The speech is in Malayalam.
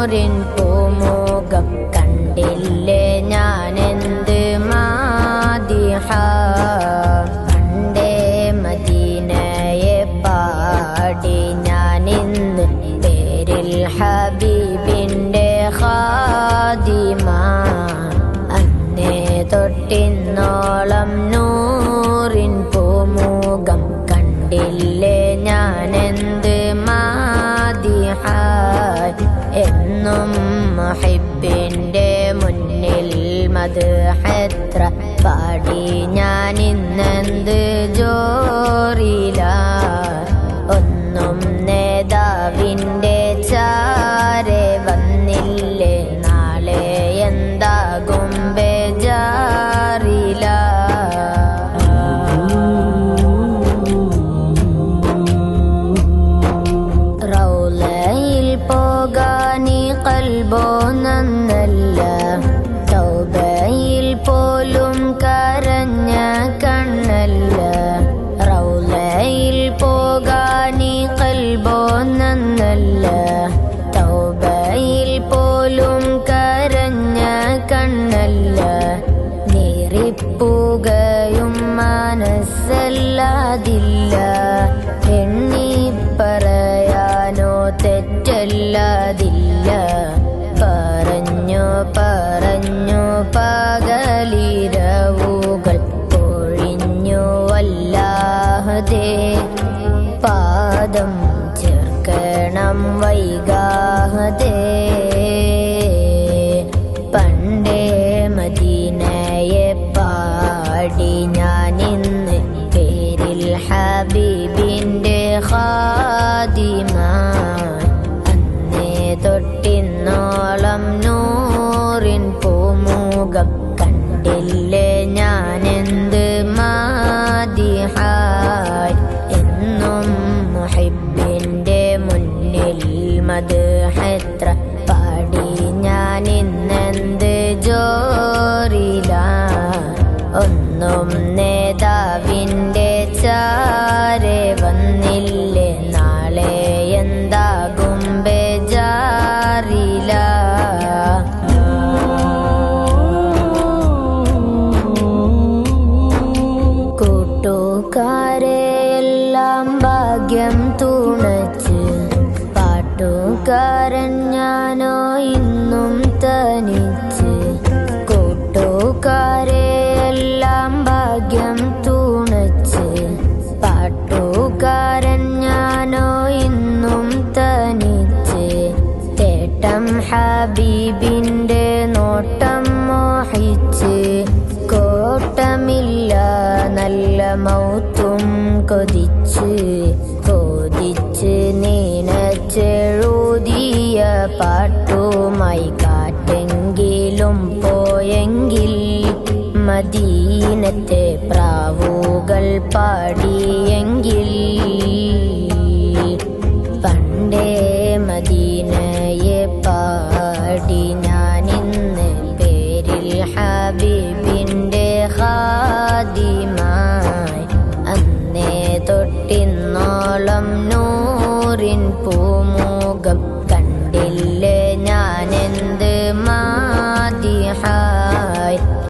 നൂറിൻ പൂമുഖം കണ്ടില്ലേ ഞാനെന്ത് മാദിഹ. പണ്ടേ മദീനയെ പാടി ഞാനിന്ന് പേരിൽ ഹബീബിൻ്റെ ഖാദിമ. അന്നേ തൊട്ടിന്നോളം നൂറിൻ പൂമുഖം കണ്ടില്ലേ ഞാനെന്ത് മാദിഹ. എന്നും മുഹിബ്ബിൻ്റെ മുന്നിൽ മദ്ഹെത്ര പാടി ഞാനിന്നെന്ത് ജോറില. ഒന്നും നേതാവിൻ്റെ ചാരെ വന്നില്ലേ നാളെ എന്താകും ബേജാറില. റൗളയിൽ പോകാനി കൽബോ നന്നല്ല, തൗബയിൽ പോലും കരഞ്ഞ കണ്ണല്ല. റൗളയിൽ പോകാനി കൽബോ നന്നല്ല, തൗബയിൽ പോലും കരഞ്ഞ കണ്ണല്ല. നീറിപ്പുകയും മനസ്സല്ലാതില്ല, എണ്ണി പറയാനോ തെറ്റല്ലാതില്ല. പറഞ്ഞു പറഞ്ഞു പകലിരവുകൾ പൊഴിഞ്ഞു വല്ലാതെ. പാദം ചേർക്കണം വൈകാതെ. പണ്ടേ മദീനയെ പാടി ഞാനിന്ന് പേരിൽ ഹബീബിൻ്റെ ഖാദിമ. അന്നേ തൊട്ടിന്നോളം നൂറിൻ പൂമുഖം കണ്ടില്ലേ ഞാനെന്ത് മാദിഹ. എന്നും മുഹിബ്ബിൻ്റെ മുന്നിൽ മദ്ഹെത്ര പാടി ഞാനിന്നെന്ത് ജോറില. ഒന്നും നേതാവിൻ്റെ ചാരെ വന്നില്ലേ നാളെ എന്താകും ബേജാറില. കൂട്ടുകാരെ എല്ലാം ഭാഗ്യം തുണച്ച്, പാട്ടുകാരൻ ഞാനോ ഇന്നും തനിച്ച്. കൂട്ടുകാരെ എല്ലാം ഭാഗ്യം തുണച്ച്, പാട്ടുകാരൻ ഞാനോ ഇന്നും തനിച്ച്. തേട്ടം ഹബീബിൻ്റെ നോട്ടം മോഹിച്ച്, കോട്ടമില്ല നല്ല മൗത്തും കൊതിച്ച്. കൊതിച്ച് നീനച്ചെഴുതിയ പാട്ടുമായി കാറ്റെങ്കിലും പോയെങ്കിൽ, മദീനത്തെ പ്രാവുകൾ പാടിയെങ്കിൽ. പണ്ടേ മദീനയെ പാടി ഞാനിന്ന് പേരിൽ ഹബീബിൻ്റെ ഖാദിമ. അന്നേ തൊട്ടിന്നോളം നൂറിൻ പൂമുഖം കണ്ടില്ലേ ഞാനെന്ത് മാദിഹ.